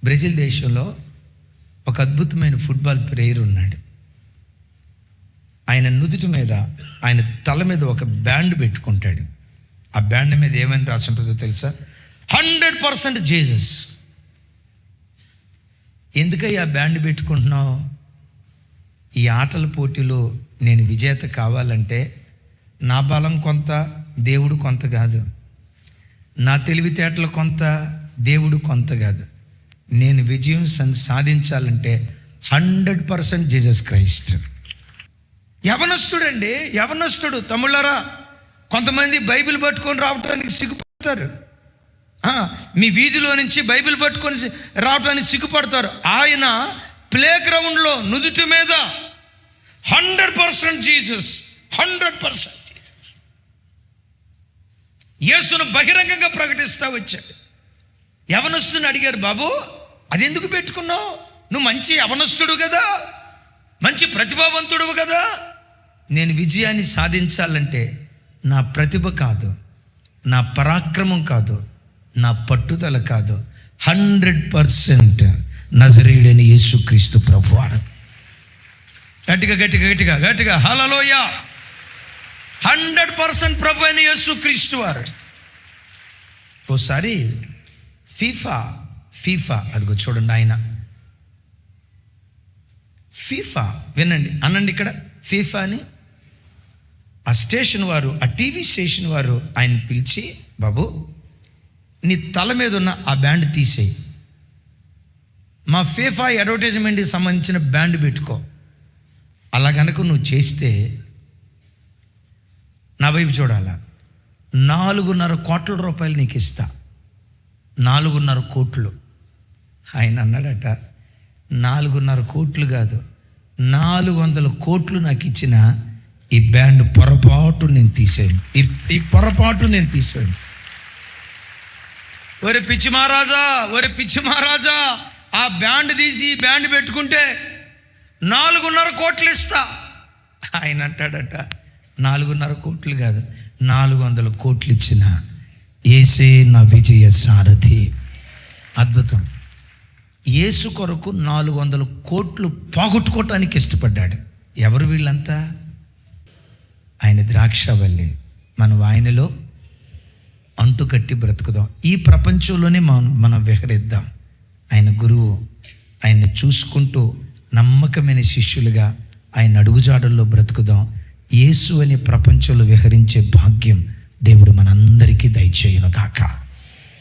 Brazil దేశంలో ఒక అద్భుతమైన ఫుట్బాల్ ప్లేయర్ ఉన్నాడు. ఆయన నుదుటి మీద, ఆయన తల మీద ఒక బ్యాండ్ పెట్టుకుంటాడు. ఆ బ్యాండ్ మీద ఏమని రాసి ఉంటుందో తెలుసా? 100% జీసస్. ఎందుకయ్యా బ్యాండ్ పెట్టుకుంటున్నావు? ఈ ఆటల పోటీలో నేను విజేత కావాలంటే నా బలం కొంత, దేవుడు కొంత కాదు. నా తెలివితేటలు కొంత, దేవుడు కొంత కాదు. నేను విజయం సాధించాలంటే 100% జీసస్ క్రైస్ట్. యవనస్తుడు తమ్ముళ్ళారా, కొంతమంది బైబిల్ పట్టుకొని రావటానికి సిగ్గుపడతారు. మీ వీధిలో నుంచి బైబిల్ పట్టుకొని రావటానికి సిగ్గుపడతారు. ఆయన ప్లే గ్రౌండ్లో నుదుటి మీద 100% జీసస్, 100% జీసస్. యేసును బహిరంగంగా ప్రకటిస్తూ వచ్చాడు. యవనస్తుని అడిగారు, బాబు అదెందుకు పెట్టుకున్నావు? నువ్వు మంచి యవనస్తుడు కదా, మంచి ప్రతిభావంతుడు కదా. నేను విజయాన్ని సాధించాలంటే నా ప్రతిభ కాదు, నా పరాక్రమం కాదు, నా పట్టుదల కాదు, 100% నజరేయుడైన యేసుక్రీస్తు ప్రభువారు. గట్టిగా హల్లెలూయా. 100% ప్రభు అయిన యేసుక్రీస్తు వారు. ఓసారి ఫీఫా అదిగో చూడండి, ఆయన ఫీఫా వినండి, అనండి ఇక్కడ ఫీఫా అని. ఆ స్టేషన్ వారు, ఆ టీవీ స్టేషన్ వారు ఆయన పిలిచి, బాబు నీ తల మీద ఉన్న ఆ బ్యాండ్ తీసేయి, మా ఫీఫా అడ్వర్టైజ్మెంట్కి సంబంధించిన బ్యాండ్ పెట్టుకో. అలా కనుక నువ్వు చేస్తే నా వైపు చూడాలా, 4.5 కోట్ల రూపాయలు నీకు ఇస్తా. 4.5 కోట్లు. ఆయన అన్నాడట, 4.5 కోట్లు కాదు, 400 కోట్లు నాకు ఇచ్చిన ఈ బ్యాండ్ పొరపాటు నేను తీసాను, ఈ పొరపాటు నేను తీసాను. ఒరే పిచ్చి మహారాజా, ఆ బ్యాండ్ తీసి ఈ బ్యాండ్ పెట్టుకుంటే 4.5 కోట్లు ఇస్తా. ఆయన అంటాడట, 4.5 కోట్లు కాదు, 400 కోట్లు ఇచ్చిన యేసే నా విజయ సారథి. అద్భుతం. యేసు కొరకు 400 కోట్లు పోగొట్టుకోవటానికి ఇష్టపడ్డాడు. ఎవరు వీళ్ళంతా? ఆయన ద్రాక్షవల్లి. మనం ఆయనలో అంటుకట్టి బ్రతుకుదాం. ఈ ప్రపంచంలోనే మనం విహరిద్దాం. ఆయన గురువు, ఆయన్ని చూసుకుంటూ నమ్మకమైన శిష్యులుగా ఆయన అడుగుజాడల్లో బ్రతుకుదాం. యేసు అనే ప్రపంచంలో విహరించే భాగ్యం దేవుడు మనందరికీ దయచేయును గాక.